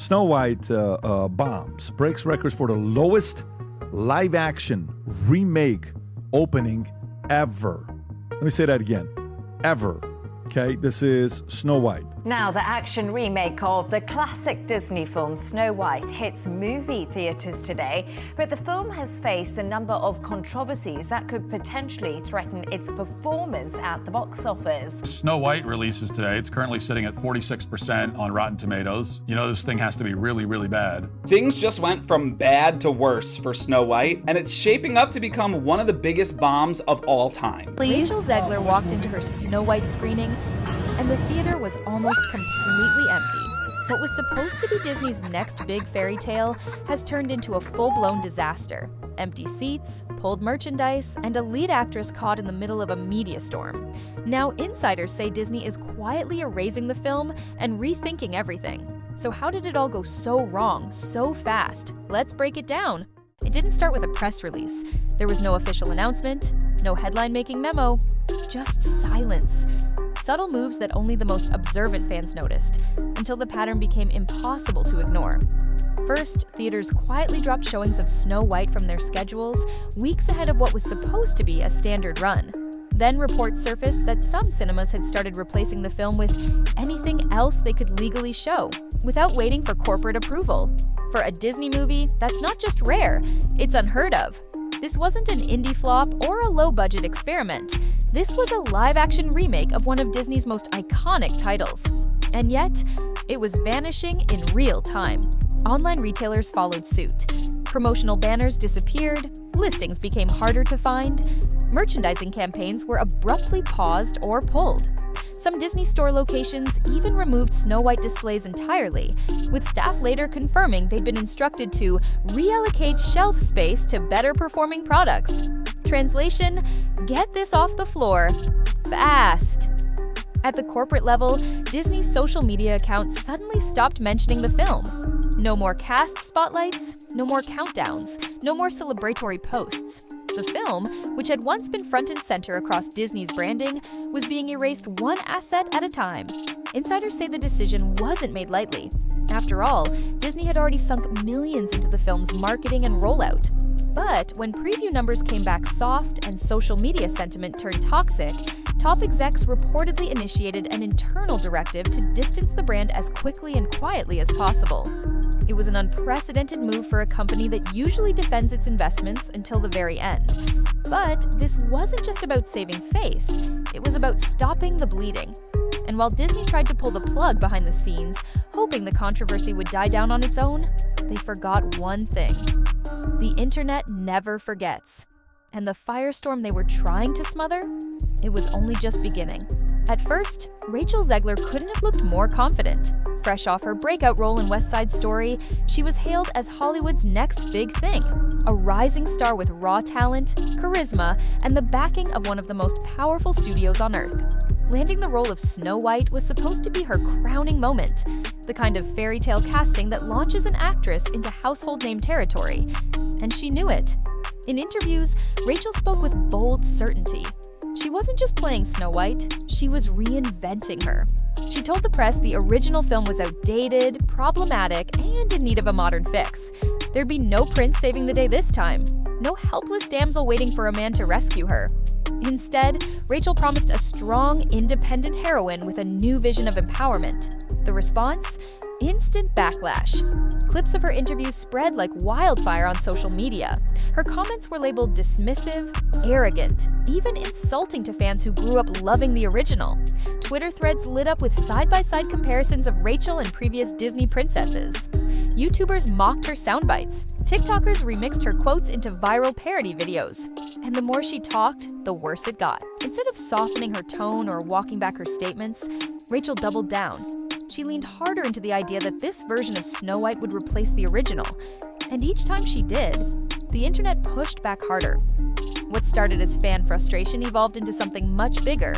Snow White bombs, breaks records for the lowest live-action remake opening ever. Let me say that again. Ever. Okay, this is Snow White. Now, the action remake of the classic Disney film Snow White hits movie theaters today, but the film has faced a number of controversies that could potentially threaten its performance at the box office. Snow White releases today. It's currently sitting at 46% on Rotten Tomatoes. You know, this thing has to be really, really bad. Things just went from bad to worse for Snow White, and it's shaping up to become one of the biggest bombs of all time. Rachel Zegler walked into her Snow White screening, and the theater was almost completely empty. What was supposed to be Disney's next big fairy tale has turned into a full-blown disaster. Empty seats, pulled merchandise, and a lead actress caught in the middle of a media storm. Now, insiders say Disney is quietly erasing the film and rethinking everything. So how did it all go so wrong, so fast? Let's break it down. It didn't start with a press release. There was no official announcement, no headline-making memo, just silence. Subtle moves that only the most observant fans noticed, until the pattern became impossible to ignore. First, theaters quietly dropped showings of Snow White from their schedules, weeks ahead of what was supposed to be a standard run. Then reports surfaced that some cinemas had started replacing the film with anything else they could legally show, without waiting for corporate approval. For a Disney movie, that's not just rare, it's unheard of. This wasn't an indie flop or a low-budget experiment. This was a live-action remake of one of Disney's most iconic titles. And yet, it was vanishing in real time. Online retailers followed suit. Promotional banners disappeared, listings became harder to find, merchandising campaigns were abruptly paused or pulled. Some Disney store locations even removed Snow White displays entirely, with staff later confirming they'd been instructed to reallocate shelf space to better performing products. Translation: get this off the floor fast. At the corporate level, Disney's social media accounts suddenly stopped mentioning the film. No more cast spotlights, no more countdowns, no more celebratory posts. The film, which had once been front and center across Disney's branding, was being erased one asset at a time. Insiders say the decision wasn't made lightly. After all, Disney had already sunk millions into the film's marketing and rollout. But when preview numbers came back soft and social media sentiment turned toxic, top execs reportedly initiated an internal directive to distance the brand as quickly and quietly as possible. It was an unprecedented move for a company that usually defends its investments until the very end. But this wasn't just about saving face, it was about stopping the bleeding. And while Disney tried to pull the plug behind the scenes, hoping the controversy would die down on its own, they forgot one thing. The internet never forgets. And the firestorm they were trying to smother? It was only just beginning. At first, Rachel Zegler couldn't have looked more confident. Fresh off her breakout role in West Side Story, she was hailed as Hollywood's next big thing, a rising star with raw talent, charisma, and the backing of one of the most powerful studios on Earth. Landing the role of Snow White was supposed to be her crowning moment, the kind of fairy tale casting that launches an actress into household name territory. And she knew it. In interviews, Rachel spoke with bold certainty. She wasn't just playing Snow White, she was reinventing her. She told the press the original film was outdated, problematic, and in need of a modern fix. There'd be no prince saving the day this time, no helpless damsel waiting for a man to rescue her. Instead, Rachel promised a strong, independent heroine with a new vision of empowerment. The response? Instant backlash. Clips of her interviews spread like wildfire on social media. Her comments were labeled dismissive, arrogant, even insulting to fans who grew up loving the original. Twitter threads lit up with side-by-side comparisons of Rachel and previous Disney princesses. YouTubers mocked her soundbites. TikTokers remixed her quotes into viral parody videos. And the more she talked, the worse it got. Instead of softening her tone or walking back her statements, Rachel doubled down. She leaned harder into the idea that this version of Snow White would replace the original. And each time she did, the internet pushed back harder. What started as fan frustration evolved into something much bigger,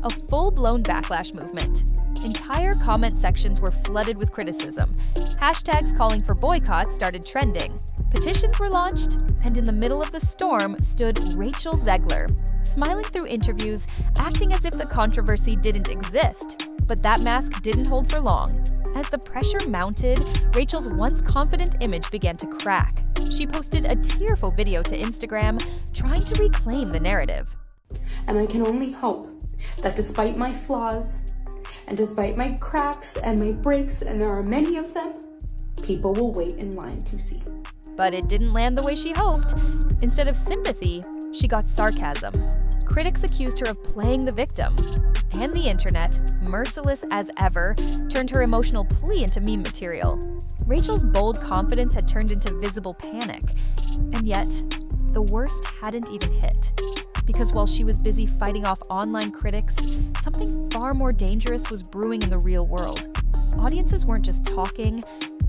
a full-blown backlash movement. Entire comment sections were flooded with criticism. Hashtags calling for boycotts started trending. Petitions were launched, and in the middle of the storm stood Rachel Zegler, smiling through interviews, acting as if the controversy didn't exist. But that mask didn't hold for long. As the pressure mounted, Rachel's once confident image began to crack. She posted a tearful video to Instagram, trying to reclaim the narrative. And I can only hope that despite my flaws, and despite my cracks and my breaks, and there are many of them, people will wait in line to see. But it didn't land the way she hoped. Instead of sympathy, she got sarcasm. Critics accused her of playing the victim. And the internet, merciless as ever, turned her emotional plea into meme material. Rachel's bold confidence had turned into visible panic. And yet, the worst hadn't even hit. Because while she was busy fighting off online critics, something far more dangerous was brewing in the real world. Audiences weren't just talking,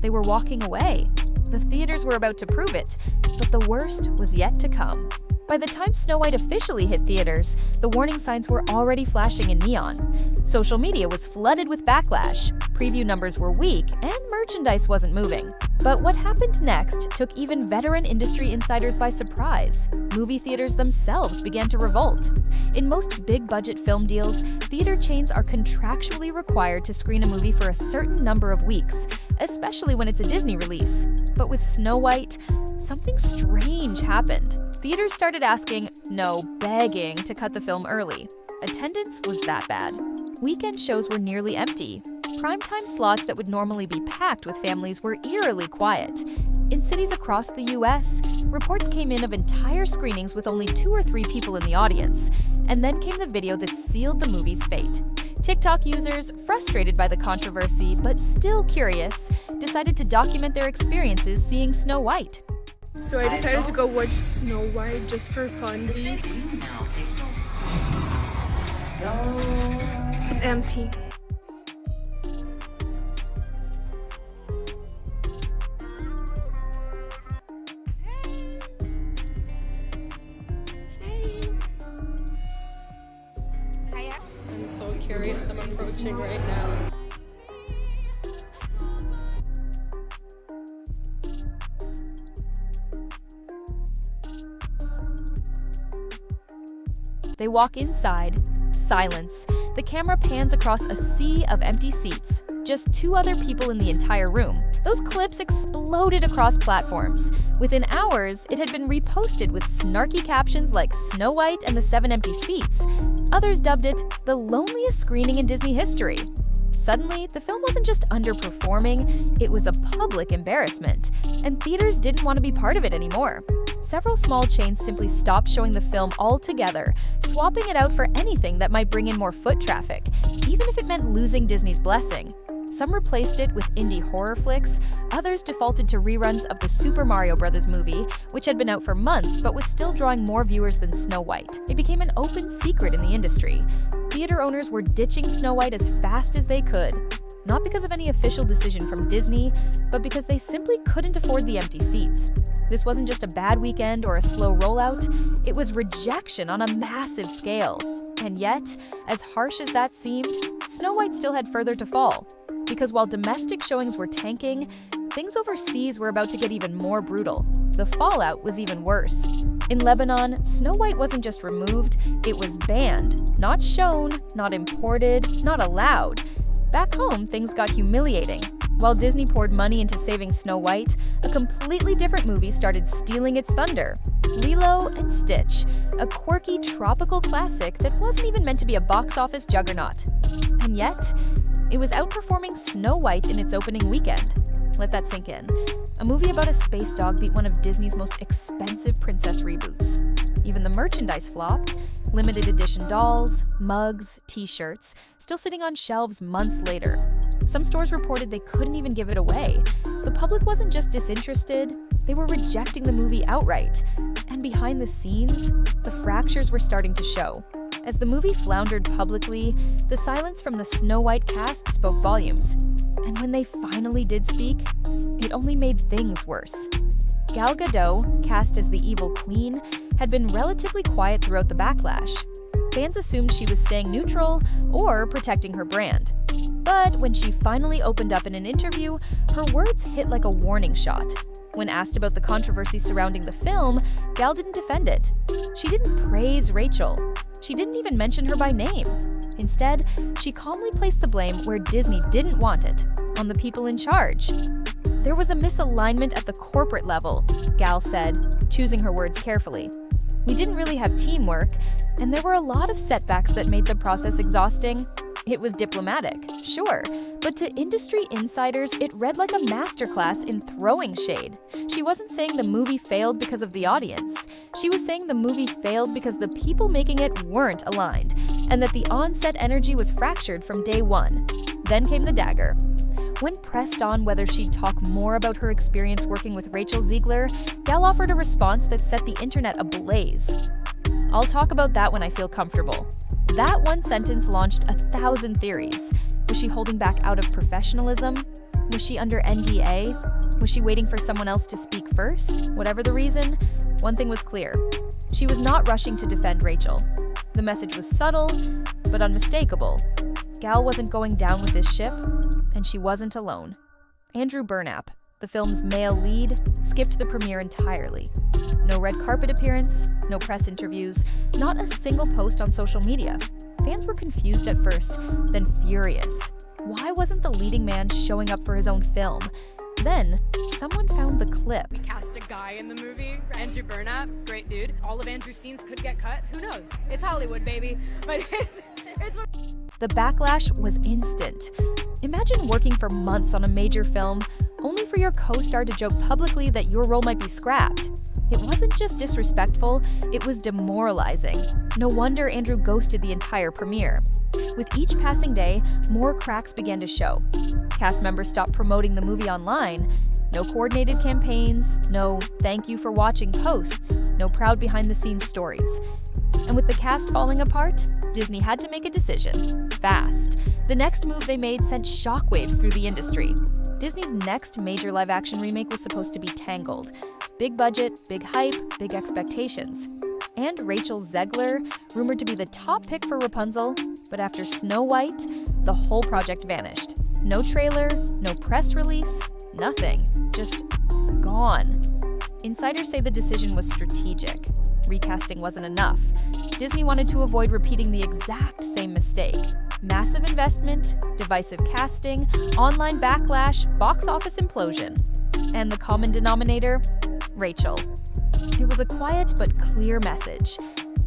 they were walking away. The theaters were about to prove it, but the worst was yet to come. By the time Snow White officially hit theaters, the warning signs were already flashing in neon. Social media was flooded with backlash, preview numbers were weak, and merchandise wasn't moving. But what happened next took even veteran industry insiders by surprise. Movie theaters themselves began to revolt. In most big-budget film deals, theater chains are contractually required to screen a movie for a certain number of weeks, especially when it's a Disney release. But with Snow White, something strange happened. Theaters started asking, no, begging, to cut the film early. Attendance was that bad. Weekend shows were nearly empty. Primetime slots that would normally be packed with families were eerily quiet. In cities across the US, reports came in of entire screenings with only 2 or 3 people in the audience. And then came the video that sealed the movie's fate. TikTok users, frustrated by the controversy but still curious, decided to document their experiences seeing Snow White. So I decided to go watch Snow White just for funsies. It's empty. I'm so curious. I'm approaching right now. They walk inside. Silence. The camera pans across a sea of empty seats. Just 2 other people in the entire room. Those clips exploded across platforms. Within hours, it had been reposted with snarky captions like Snow White and the 7 empty seats. Others dubbed it the loneliest screening in Disney history. Suddenly, the film wasn't just underperforming, it was a public embarrassment, and theaters didn't want to be part of it anymore. Several small chains simply stopped showing the film altogether, swapping it out for anything that might bring in more foot traffic, even if it meant losing Disney's blessing. Some replaced it with indie horror flicks, others defaulted to reruns of the Super Mario Bros. Movie, which had been out for months but was still drawing more viewers than Snow White. It became an open secret in the industry. Theater owners were ditching Snow White as fast as they could. Not because of any official decision from Disney, but because they simply couldn't afford the empty seats. This wasn't just a bad weekend or a slow rollout, it was rejection on a massive scale. And yet, as harsh as that seemed, Snow White still had further to fall. Because while domestic showings were tanking, things overseas were about to get even more brutal. The fallout was even worse. In Lebanon, Snow White wasn't just removed, it was banned. Not shown, not imported, not allowed. Back home, things got humiliating. While Disney poured money into saving Snow White, a completely different movie started stealing its thunder. Lilo and Stitch, a quirky tropical classic that wasn't even meant to be a box office juggernaut. And yet, it was outperforming Snow White in its opening weekend. Let that sink in. A movie about a space dog beat one of Disney's most expensive princess reboots. Even the merchandise flopped. Limited edition dolls, mugs, t-shirts, still sitting on shelves months later. Some stores reported they couldn't even give it away. The public wasn't just disinterested, they were rejecting the movie outright. And behind the scenes, the fractures were starting to show. As the movie floundered publicly, the silence from the Snow White cast spoke volumes. And when they finally did speak, it only made things worse. Gal Gadot, cast as the evil queen, had been relatively quiet throughout the backlash. Fans assumed she was staying neutral or protecting her brand. But when she finally opened up in an interview, her words hit like a warning shot. When asked about the controversy surrounding the film, Gal didn't defend it. She didn't praise Rachel. She didn't even mention her by name. Instead, she calmly placed the blame where Disney didn't want it, on the people in charge. There was a misalignment at the corporate level, Gal said, choosing her words carefully. We didn't really have teamwork, and there were a lot of setbacks that made the process exhausting. It was diplomatic, sure, but to industry insiders, it read like a masterclass in throwing shade. She wasn't saying the movie failed because of the audience. She was saying the movie failed because the people making it weren't aligned, and that the on-set energy was fractured from day one. Then came the dagger. When pressed on whether she'd talk more about her experience working with Rachel Zegler, Gal offered a response that set the internet ablaze. "I'll talk about that when I feel comfortable." That one sentence launched 1,000 theories. Was she holding back out of professionalism? Was she under NDA? Was she waiting for someone else to speak first? Whatever the reason, one thing was clear. She was not rushing to defend Rachel. The message was subtle, but unmistakable. Gal wasn't going down with this ship, and she wasn't alone. Andrew Burnap, the film's male lead, skipped the premiere entirely. No red carpet appearance, no press interviews, not a single post on social media. Fans were confused at first, then furious. Why wasn't the leading man showing up for his own film? Then, someone found the clip. We cast a guy in the movie, Andrew Burnap, great dude. All of Andrew's scenes could get cut, who knows? It's Hollywood, baby. But it's The backlash was instant. Imagine working for months on a major film, only for your co-star to joke publicly that your role might be scrapped. It wasn't just disrespectful, it was demoralizing. No wonder Andrew ghosted the entire premiere. With each passing day, more cracks began to show. Cast members stopped promoting the movie online. No coordinated campaigns, no thank you for watching posts, no proud behind-the-scenes stories. And with the cast falling apart, Disney had to make a decision, fast. The next move they made sent shockwaves through the industry. Disney's next major live-action remake was supposed to be Tangled. Big budget, big hype, big expectations. And Rachel Zegler, rumored to be the top pick for Rapunzel, but after Snow White, the whole project vanished. No trailer, no press release, nothing. Just gone. Insiders say the decision was strategic. Recasting wasn't enough. Disney wanted to avoid repeating the exact same mistake. Massive investment, divisive casting, online backlash, box office implosion. And the common denominator? Rachel. It was a quiet but clear message.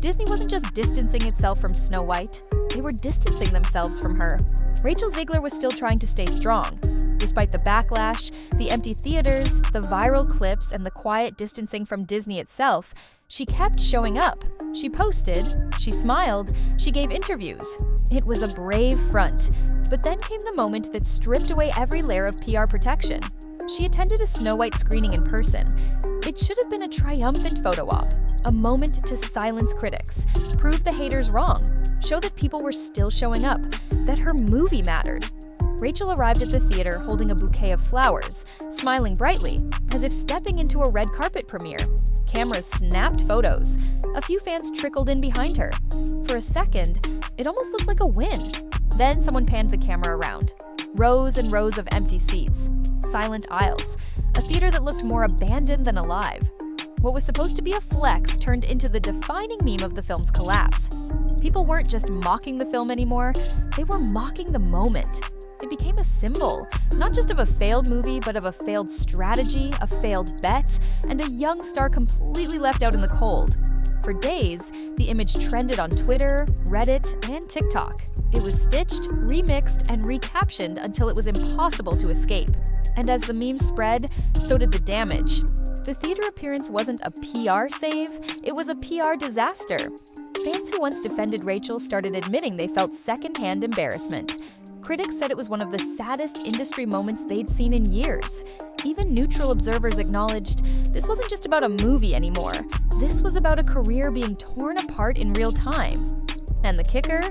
Disney wasn't just distancing itself from Snow White, they were distancing themselves from her. Rachel Zegler was still trying to stay strong. Despite the backlash, the empty theaters, the viral clips, and the quiet distancing from Disney itself, she kept showing up. She posted, she smiled, she gave interviews. It was a brave front. But then came the moment that stripped away every layer of PR protection. She attended a Snow White screening in person. It should have been a triumphant photo op, a moment to silence critics, prove the haters wrong, show that people were still showing up, that her movie mattered. Rachel arrived at the theater holding a bouquet of flowers, smiling brightly, as if stepping into a red carpet premiere. Cameras snapped photos. A few fans trickled in behind her. For a second, it almost looked like a win. Then someone panned the camera around. Rows and rows of empty seats, silent aisles, a theater that looked more abandoned than alive. What was supposed to be a flex turned into the defining meme of the film's collapse. People weren't just mocking the film anymore, they were mocking the moment. It became a symbol, not just of a failed movie, but of a failed strategy, a failed bet, and a young star completely left out in the cold. For days, the image trended on Twitter, Reddit, and TikTok. It was stitched, remixed, and recaptioned until it was impossible to escape. And as the meme spread, so did the damage. The theater appearance wasn't a PR save, it was a PR disaster. Fans who once defended Rachel started admitting they felt secondhand embarrassment. Critics said it was one of the saddest industry moments they'd seen in years. Even neutral observers acknowledged this wasn't just about a movie anymore. This was about a career being torn apart in real time. And the kicker?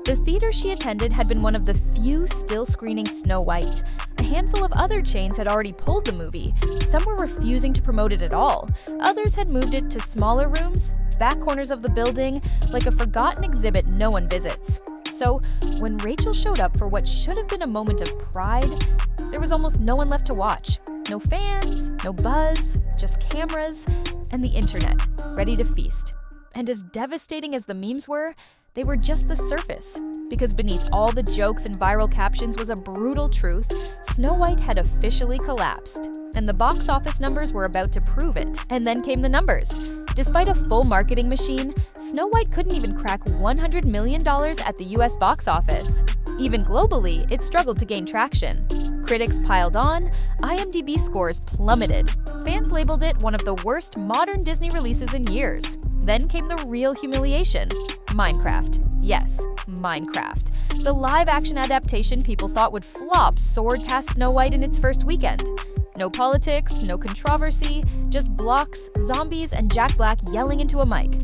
The theater she attended had been one of the few still screening Snow White. A handful of other chains had already pulled the movie. Some were refusing to promote it at all. Others had moved it to smaller rooms, back corners of the building, like a forgotten exhibit no one visits. So, when Rachel showed up for what should have been a moment of pride, there was almost no one left to watch. No fans, no buzz, just cameras, and the internet, ready to feast. And as devastating as the memes were, they were just the surface. Because beneath all the jokes and viral captions was a brutal truth: Snow White had officially collapsed. And the box office numbers were about to prove it. And then came the numbers. Despite a full marketing machine, Snow White couldn't even crack $100 million at the US box office. Even globally, it struggled to gain traction. Critics piled on, IMDb scores plummeted. Fans labeled it one of the worst modern Disney releases in years. Then came the real humiliation: Minecraft. Yes, Minecraft. The live-action adaptation people thought would flop soared past Snow White in its first weekend. No politics, no controversy, just blocks, zombies, and Jack Black yelling into a mic.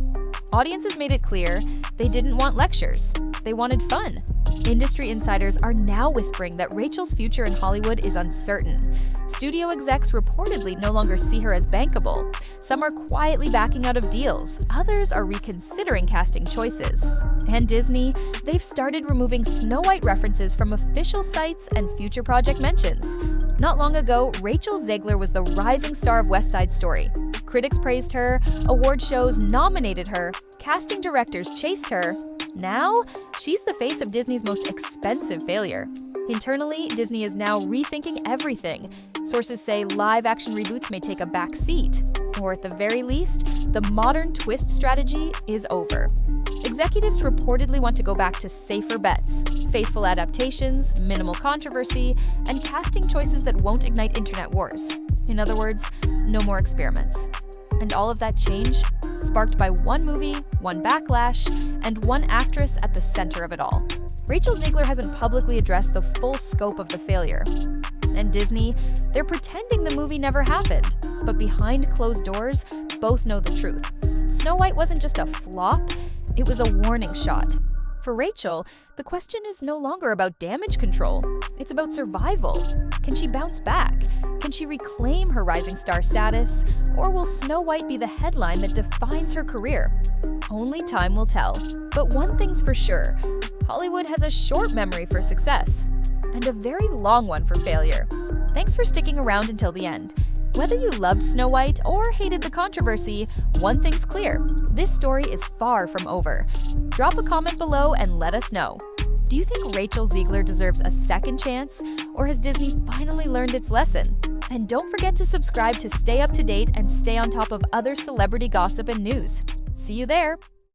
Audiences made it clear they didn't want lectures. They wanted fun. Industry insiders are now whispering that Rachel's future in Hollywood is uncertain. Studio execs reportedly no longer see her as bankable. Some are quietly backing out of deals. Others are reconsidering casting choices. And Disney, they've started removing Snow White references from official sites and future project mentions. Not long ago, Rachel Zegler was the rising star of West Side Story. Critics praised her, award shows nominated her, casting directors chased her. Now, she's the face of Disney's most expensive failure. Internally, Disney is now rethinking everything. Sources say live-action reboots may take a back seat, or at the very least, the modern twist strategy is over. Executives reportedly want to go back to safer bets: faithful adaptations, minimal controversy, and casting choices that won't ignite internet wars. In other words, no more experiments. And all of that change, sparked by one movie, one backlash, and one actress at the center of it all. Rachel Zegler hasn't publicly addressed the full scope of the failure. And Disney, they're pretending the movie never happened. But behind closed doors, both know the truth. Snow White wasn't just a flop, it was a warning shot. For Rachel, the question is no longer about damage control. It's about survival. Can she bounce back? Can she reclaim her rising star status? Or will Snow White be the headline that defines her career? Only time will tell. But one thing's for sure: Hollywood has a short memory for success and a very long one for failure. Thanks for sticking around until the end. Whether you loved Snow White or hated the controversy, one thing's clear: this story is far from over. Drop a comment below and let us know. Do you think Rachel Zegler deserves a second chance, or has Disney finally learned its lesson? And don't forget to subscribe to stay up to date and stay on top of other celebrity gossip and news. See you there!